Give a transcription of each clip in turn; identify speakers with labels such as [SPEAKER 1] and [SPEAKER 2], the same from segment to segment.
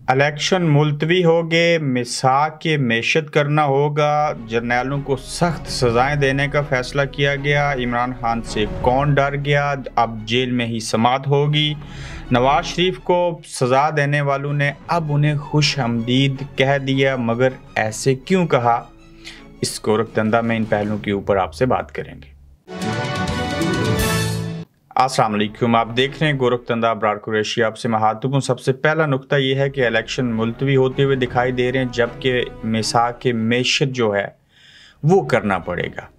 [SPEAKER 1] Election मुलतवी हो गए, मिसाक के मेशत करना होगा, जर्नैलों को सख्त सजाएं देने का फैसला किया गया। इमरान खान से कौन डर गया, अब जेल में ही समाअत होगी। नवाज शरीफ को सज़ा देने वालों ने अब उन्हें खुश आमदीद कह दिया, मगर ऐसे क्यों कहा, इस गोरखधंधा में इन पहलुओं के ऊपर आपसे बात करेंगे। अस्सलाम वालेकुम, आप देख रहे हैं गोरखधंधा अबरार कुरैशी। आपसे महत्वपूर्ण सबसे पहला नुक्ता यह है कि इलेक्शन मुलतवी होते हुए दिखाई दे रहे हैं, जबकि मिसाक के मेशत जो है वो करना पड़ेगा।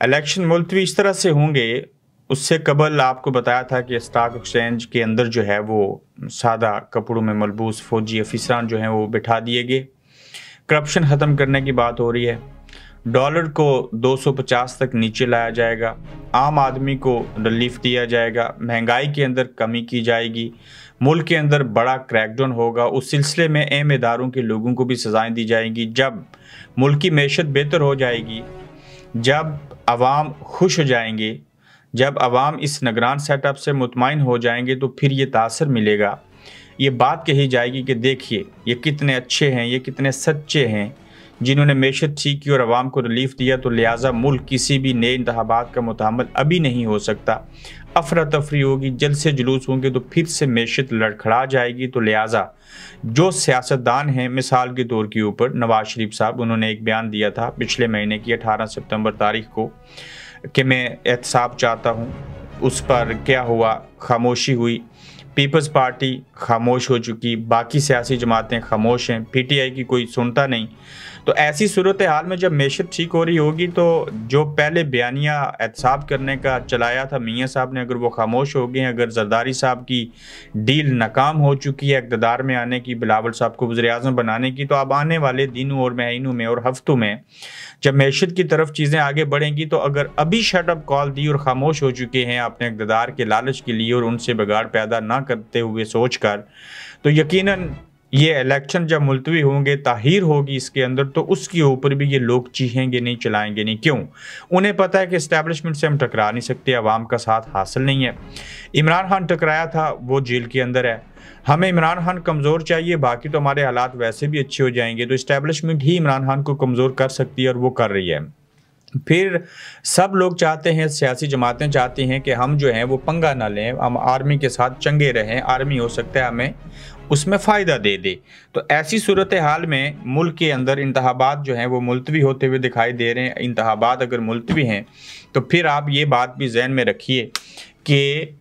[SPEAKER 1] इलेक्शन मुलतवी इस तरह से होंगे, उससे कबल आपको बताया था कि स्टॉक एक्सचेंज के अंदर जो है वो सादा कपड़ों में मलबूस फौजी अफसरान जो हैं वो बिठा दिए गए। करप्शन ख़त्म करने की बात हो रही है। डॉलर को 250 तक नीचे लाया जाएगा। आम आदमी को रिलीफ दिया जाएगा। महंगाई के अंदर कमी की जाएगी। मुल्क के अंदर बड़ा क्रैकडाउन होगा। उस सिलसिले में अहम इदारों के लोगों को भी सजाएं दी जाएंगी। जब मुल्क की मैशत बेहतर हो जाएगी, जब आवाम खुश हो जाएंगे, जब आवाम इस निगरान सेटअप से मुतमईन हो जाएंगे, तो फिर ये तासर मिलेगा। ये बात कही जाएगी कि देखिए ये कितने अच्छे हैं, ये कितने सच्चे हैं, जिन्होंने मैशत ठीक की और आवाम को रिलीफ दिया। तो लिहाजा मुल्क किसी भी नए इंतखाबात का मुतहम्मल अभी नहीं हो सकता। अफरा तफरी होगी, जल्द से जुलूस होंगे, तो फिर से मैशत लड़खड़ा जाएगी। तो लिहाजा जो सियासतदान हैं, मिसाल के तौर के ऊपर नवाज शरीफ साहब, उन्होंने एक बयान दिया था पिछले महीने की 18 सितंबर तारीख को कि मैं एहतसाब चाहता हूँ। उस पर क्या हुआ, खामोशी हुई। पीपल्स पार्टी खामोश हो चुकी, बाकी सियासी जमातें खामोश हैं, पीटीआई की कोई सुनता नहीं। तो ऐसी सूरत हाल में जब मैशत ठीक हो रही होगी, तो जो पहले बयानिया एहतसाब करने का चलाया था मियाँ साहब ने, अगर वो खामोश हो गए हैं, अगर जरदारी साहब की डील नाकाम हो चुकी है इक़्तिदार में आने की, बिलावल साहब को वज़ीर-ए-आज़म बनाने की, तो अब आने वाले दिनों और महीनों में और हफ्तों में जब मैशत की तरफ चीज़ें आगे बढ़ेंगी, तो अगर अभी शटअप कॉल दी और खामोश हो चुके हैं अपने इक़्तिदार के लालच के लिए और उनसे बिगाड़ पैदा ना करते हुए सोच कर, तो यकीनन ये इलेक्शन जब मुलतवी होंगे, ताहीर होगी इसके अंदर, तो उसके ऊपर भी ये लोग चीखेंगे नहीं, चलाएंगे नहीं। क्यों? उन्हें पता है कि इस्टेब्लिशमेंट से हम टकरा नहीं सकते, अवाम का साथ हासिल नहीं है। इमरान खान टकराया था, वो जेल के अंदर है। हमें इमरान खान कमज़ोर चाहिए, बाकी तो हमारे हालात वैसे भी अच्छे हो जाएंगे। तो इस्टेब्लिशमेंट ही इमरान खान को कमज़ोर कर सकती है और वो कर रही है। फिर सब लोग चाहते हैं, सियासी जमातें चाहती हैं कि हम जो हैं वो पंगा ना लें, हम आर्मी के साथ चंगे रहें। आर्मी हो सकता है हमें उसमें फ़ायदा दे दे। तो ऐसी सूरत हाल में मुल्क के अंदर इंतखाबात जो हैं वो मुलतवी होते हुए दिखाई दे रहे हैं। इंतखाबात अगर मुलतवी हैं, तो फिर आप ये बात भी जहन में रखिए कि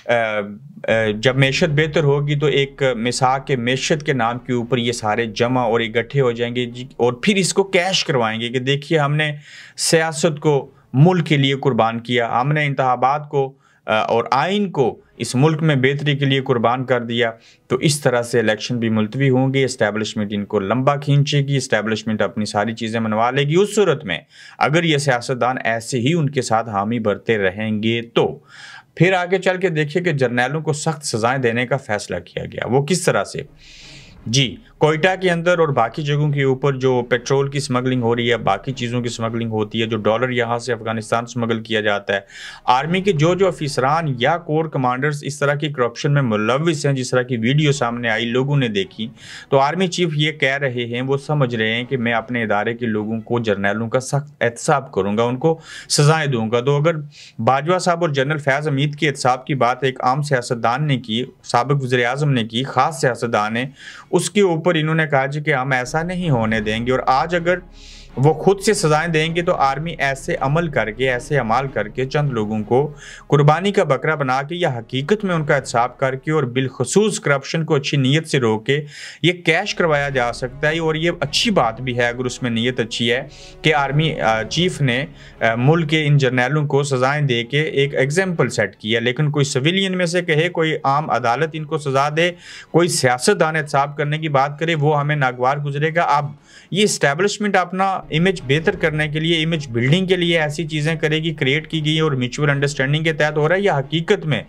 [SPEAKER 1] जब मैशत बेहतर होगी, तो एक मिसाक के मैशत के नाम के ऊपर ये सारे जमा और इकट्ठे हो जाएंगे और फिर इसको कैश करवाएंगे कि देखिए हमने सियासत को मुल्क के लिए कुर्बान किया, हमने इंतखाबात को और आइन को इस मुल्क में बेहतरी के लिए कुर्बान कर दिया। तो इस तरह से इलेक्शन भी मुलतवी होंगे। इस्टेब्लिशमेंट इनको लंबा खींचेगी, इस्टेब्लिशमेंट अपनी सारी चीज़ें मनवा लेगी। उस सूरत में अगर ये सियासतदान ऐसे ही उनके साथ हामी भरते रहेंगे, तो फिर आगे चल के देखिए कि जर्नैलों को सख्त सजाएं देने का फैसला किया गया। वो किस तरह से? जी, कोयटा के अंदर और बाकी जगहों के ऊपर जो पेट्रोल की स्मगलिंग हो रही है, बाकी चीज़ों की स्मगलिंग होती है, जो डॉलर यहाँ से अफगानिस्तान स्मगल किया जाता है, आर्मी के जो अफसरान या कोर कमांडर्स इस तरह की करप्शन में मुलविस हैं, जिस तरह की वीडियो सामने आई, लोगों ने देखी, तो आर्मी चीफ ये कह रहे हैं, वो समझ रहे हैं कि मैं अपने इदारे के लोगों को, जर्नैलों का सख्त एहतसाब करूँगा, उनको सजाएँ दूँगा। तो अगर बाजवा साहब और जनरल फैज़ हमीद के एहतसाब की बात एक आम सियासतदान ने की, साबिक़ वज़ीर-ए-आज़म ने की, ख़ास सियासतदान ने, उसके ऊपर इन्होंने कहा जी कि हम ऐसा नहीं होने देंगे। और आज अगर वो खुद से सजाएं देंगे, तो आर्मी ऐसे अमल करके, ऐसे अमाल करके चंद लोगों को कुर्बानी का बकरा बना के या हकीकत में उनका एहतसाब करके और बिलखसूस करप्शन को अच्छी नीयत से रोक के ये कैश करवाया जा सकता है। और ये अच्छी बात भी है अगर उसमें नीयत अच्छी है कि आर्मी चीफ ने मुल्क के इन जर्नैलों को सजाएं दे के एक एग्जाम्पल सेट किया। लेकिन कोई सिविलियन में से कहे, कोई आम अदालत इनको सजा दे, कोई सियासतदान एहतसाब करने की बात करे, वो हमें नागवार गुजरेगा। अब ये इस्टेब्लिशमेंट अपना इमेज बेहतर करने के लिए, इमेज बिल्डिंग के लिए ऐसी चीज़ें करेगी, क्रिएट की गई और म्यूचुअल अंडरस्टैंडिंग के तहत हो रहा है, या हकीकत में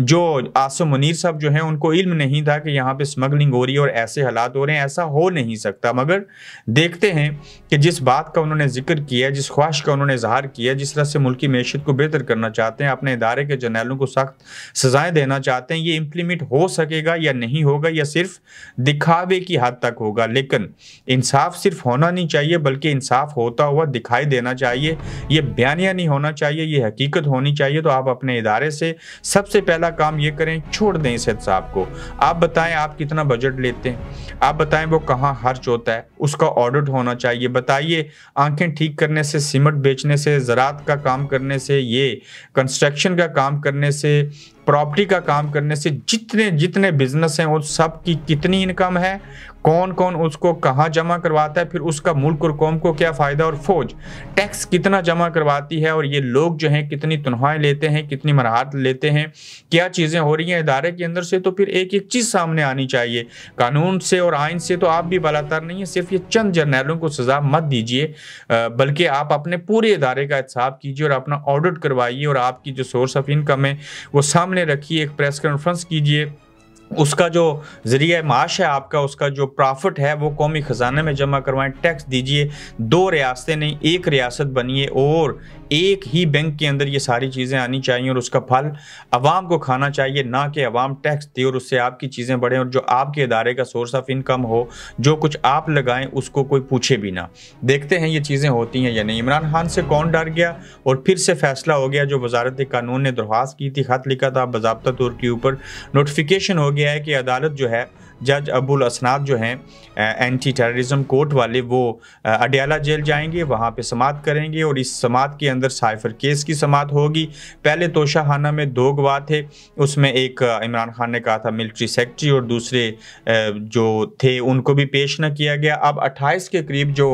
[SPEAKER 1] जो आसिम मुनीर साहब जो हैं उनको इल्म नहीं था कि यहाँ पे स्मगलिंग हो रही है और ऐसे हालात हो रहे हैं? ऐसा हो नहीं सकता। मगर देखते हैं कि जिस बात का उन्होंने जिक्र किया, जिस ख्वाहिश का उन्होंने इजहार किया, जिस तरह से मुल्की मैशत को बेहतर करना चाहते हैं, अपने इदारे के जर्नैलों को सख्त सजाएं देना चाहते हैं, ये इम्प्लीमेंट हो सकेगा या नहीं होगा, या सिर्फ दिखावे की हद तक होगा? लेकिन इंसाफ सिर्फ होना नहीं चाहिए, बल्कि इंसाफ होता हुआ दिखाई देना चाहिए। ये बयानिया नहीं होना चाहिए, ये हकीकत होनी चाहिए। तो आप अपने इदारे से सबसे पहला काम ये करें, छोड़ दें इस हिसाब को। आप बताएं आप कितना बजट लेते हैं, आप बताएं वो कहाँ खर्च होता है, उसका ऑडिट होना चाहिए। बताइए आंखें ठीक करने से, सीमेंट बेचने से, ज़राअत का काम करने से, ये कंस्ट्रक्शन का काम करने से, प्रॉपर्टी का काम करने से, जितने जितने बिजनेस हैं उस सब की कितनी इनकम है, कौन कौन उसको कहाँ जमा करवाता है, फिर उसका मुल्क और कौम को क्या फ़ायदा, और फौज टैक्स कितना जमा करवाती है, और ये लोग जो हैं कितनी तनख्वाहें लेते हैं, कितनी मराहत लेते हैं, क्या चीज़ें हो रही हैं इदारे के अंदर से। तो फिर एक एक चीज़ सामने आनी चाहिए। कानून से और आइन से तो आप भी बालातर नहीं है, सिर्फ ये चंद जर्नैलों को सज़ा मत दीजिए, बल्कि आप अपने पूरे इदारे का हिसाब कीजिए और अपना ऑडिट करवाइए, और आपकी जो सोर्स ऑफ इनकम है वो सामने रखिए, एक प्रेस कॉन्फ्रेंस कीजिए, उसका जो ज़रिया माश है आपका, उसका जो प्रॉफिट है वो कौमी ख़जाने में जमा करवाएं, टैक्स दीजिए। 2 रियासतें नहीं, एक रियासत बनिए, और एक ही बैंक के अंदर ये सारी चीज़ें आनी चाहिए, और उसका फल अवाम को खाना चाहिए, ना कि अवाम टैक्स दे और उससे आपकी चीज़ें बढ़ें, और जो आपके इदारे का सोर्स ऑफ इनकम हो, जो कुछ आप लगाएं उसको कोई पूछे भी ना। देखते हैं ये चीज़ें होती हैं या नहीं। इमरान खान से कौन डर गया और फिर से फैसला हो गया? जो वजारत कानून ने दरख्वास्त की थी, ख़त लिखा था बाज़ाब्ता तौर के ऊपर, नोटिफिकेशन हो गया है कि अदालत जो है, जज अबुल असनाद जो हैं एंटी टेररिज्म कोर्ट वाले, वो अडयाला जेल जाएंगे, वहाँ पे समाअत करेंगे, और इस समाअत के अंदर साइफर केस की समाअत होगी। पहले तोशाखाना में 2 गवाह थे, उसमें एक इमरान खान ने कहा था मिलिट्री सेक्रेटरी, और दूसरे जो थे उनको भी पेश न किया गया। अब 28 के करीब जो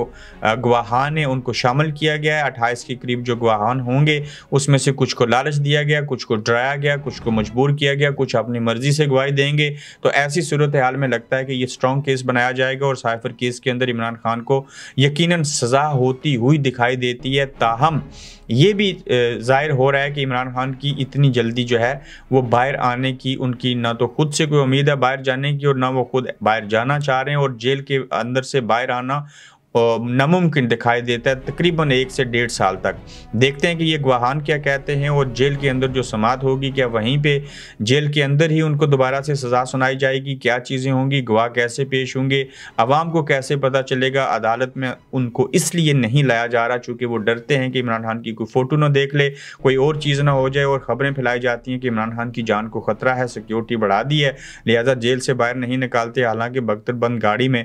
[SPEAKER 1] गवाहान हैं उनको शामिल किया गया है। 28 के करीब जो गवाहान होंगे उसमें से कुछ को लालच दिया गया, कुछ को डराया गया, कुछ को मजबूर किया गया, कुछ अपनी मर्जी से गवाही देंगे। तो ऐसी सूरत हाल में लगता है कि ये स्ट्रॉन्ग केस बनाया जाएगा, और साइफर केस के अंदर इमरान खान को यकीनन सज़ा होती हुई दिखाई देती है। ताहम ये भी ज़ाहिर हो रहा है कि इमरान खान की इतनी जल्दी जो है वो बाहर आने की, उनकी ना तो खुद से कोई उम्मीद है बाहर जाने की, और ना वो खुद बाहर जाना चाह रहे हैं, और जेल के अंदर से बाहर आना नामुमकिन दिखाई देता है तकरीबन 1 से 1.5 साल तक। देखते हैं कि ये गवाहान क्या कहते हैं, और जेल के अंदर जो समाअत होगी, क्या वहीं पे जेल के अंदर ही उनको दोबारा से सज़ा सुनाई जाएगी, क्या चीज़ें होंगी, गवाह कैसे पेश होंगे, आवाम को कैसे पता चलेगा। अदालत में उनको इसलिए नहीं लाया जा रहा चूँकि वो डरते हैं कि इमरान खान की कोई फ़ोटो ना देख ले, कोई और चीज़ ना हो जाए, और ख़बरें फैलाई जाती हैं कि इमरान खान की जान को ख़तरा है, सिक्योरिटी बढ़ा दी है, लिहाजा जेल से बाहर नहीं निकालते। हालाँकि बख्तरबंद गाड़ी में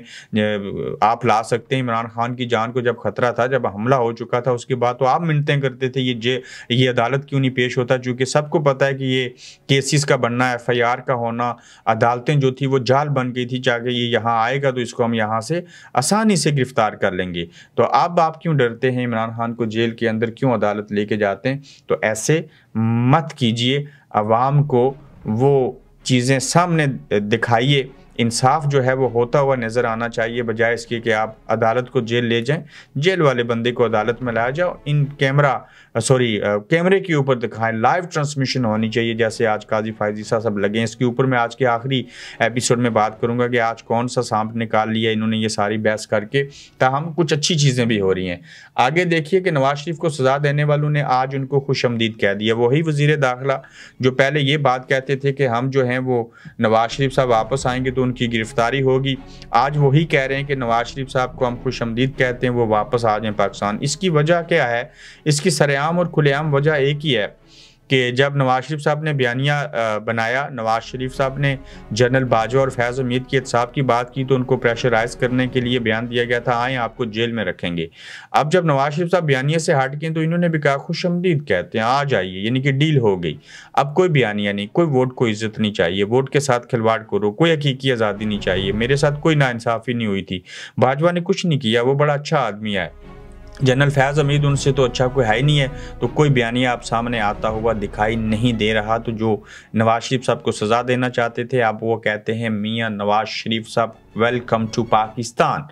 [SPEAKER 1] आप ला सकते हैं। इमरान खान की जान को जब खतरा था, जब हमला हो चुका था, उसके बाद तो आप मिन्नतें करते थे ये अदालत क्यों नहीं पेश होता, क्योंकि सबको पता है कि ये केसेस का बनना, FIR का होना, अदालतें जो थी वो जाल बन गई थी, चाहे ये यहाँ आएगा तो इसको हम यहाँ से आसानी से गिरफ्तार कर लेंगे। तो अब आप क्यों डरते हैं? इमरान खान को जेल के अंदर क्यों अदालत लेके जाते हैं? तो ऐसे मत कीजिए, अवाम को वो चीज़ें सामने दिखाइए। इंसाफ जो है वो होता हुआ नज़र आना चाहिए, बजाय इसके कि आप अदालत को जेल ले जाएं, जेल वाले बंदे को अदालत में लाया जाओ, इन कैमरे के ऊपर दिखाएं, लाइव ट्रांसमिशन होनी चाहिए, जैसे आज काजी फायजी साहब लगे हैं। इसके ऊपर मैं आज के आखिरी एपिसोड में बात करूंगा कि आज कौन सा सांप निकाल लिया इन्होंने, ये सारी बहस करके, ताहम कुछ अच्छी चीज़ें भी हो रही हैं। आगे देखिए कि नवाज शरीफ को सज़ा देने वालों ने आज उनको खुशअमदीद कह दिया। वही वज़ीर दाखिला जो पहले ये बात कहते थे कि हम जो हैं वो नवाज शरीफ साहब वापस आएंगे तो उनकी गिरफ्तारी होगी, आज वही कह रहे हैं कि नवाज शरीफ साहब को हम खुशअमदीद कहते हैं, वो वापस आ जाएं पाकिस्तान। इसकी वजह क्या है? इसकी सरेआम और खुलेआम वजह एक ही है कि जब नवाज शरीफ साहब ने बयानिया बनाया, नवाज शरीफ साहब ने जनरल बाजवा और फैज़ हमीद की एहतसाब की बात की, तो उनको प्रेशराइज करने के लिए बयान दिया गया था, आए आपको जेल में रखेंगे। अब जब नवाज शरीफ साहब बयानिया से हट गए तो इन्होंने भी कहा खुशअमदीद कहते हैं, आ जाइए, यानी कि डील हो गई। अब कोई बयानिया नहीं, कोई वोट को इज्जत नहीं चाहिए, वोट के साथ खिलवाड़ करो, कोई हकीकी आज़ादी नहीं चाहिए। मेरे साथ कोई नाइंसाफ़ी नहीं हुई थी, बाजवा ने कुछ नहीं किया, वो बड़ा अच्छा आदमी है, जनरल फैज़ हमीद उनसे तो अच्छा कोई है ही नहीं है, तो कोई बयानिया आप सामने आता हुआ दिखाई नहीं दे रहा। तो जो नवाज शरीफ साहब को सज़ा देना चाहते थे, अब वो कहते हैं मियाँ नवाज शरीफ साहब वेलकम टू पाकिस्तान।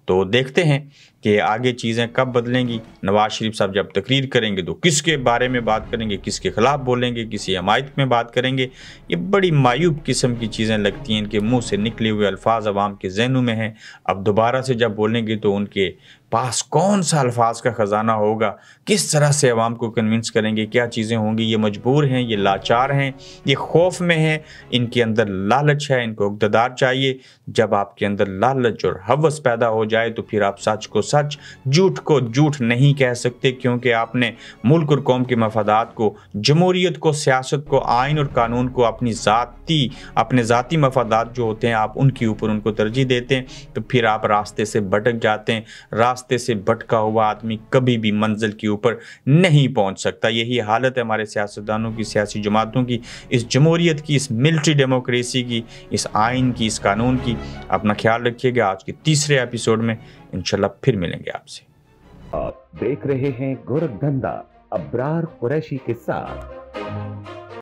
[SPEAKER 1] तो देखते हैं कि आगे चीज़ें कब बदलेंगी। नवाज शरीफ साहब जब तकरीर करेंगे तो किसके बारे में बात करेंगे, किसके खिलाफ बोलेंगे, किसी हमायत में बात करेंगे। ये बड़ी मायूब किस्म की चीज़ें लगती हैं। इनके मुंह से निकले हुए अल्फाज अवाम के जहनों में हैं। अब दोबारा से जब बोलेंगे तो उनके पास कौन सा अल्फाज का ख़जाना होगा, किस तरह से अवाम को कन्विंस करेंगे, क्या चीज़ें होंगी। ये मजबूर हैं, ये लाचार हैं, ये खौफ में हैं, इनके अंदर लालच है, इनको इक़्तिदार चाहिए। जब आपके अंदर लालच और हवस पैदा हो जाए तो फिर आप सच को सच, झूठ को झूठ नहीं कह सकते, क्योंकि आपने मुल्क और कौम के मफादात को, जमहूरियत को, सियासत को, आइन और कानून को अपने ज़ाती मफादात जो होते हैं आप उनके ऊपर उनको तरजीह देते हैं। तो फिर आप रास्ते से भटक जाते हैं। रास्ते से भटका हुआ आदमी कभी भी मंजिल के ऊपर नहीं पहुंच सकता। यही हालत है हमारे सियासतदानों की, सियासी जमातों की, इस जमहूरियत की, इस मिलिट्री डेमोक्रेसी की, इस आइन की, इस कानून की। अपना ख्याल रखिएगा। आज के तीसरे एपिसोड में इंशाल्लाह फिर मिलेंगे आपसे।
[SPEAKER 2] आप देख रहे हैं गोरखधंधा अब्रार कुरैशी के साथ।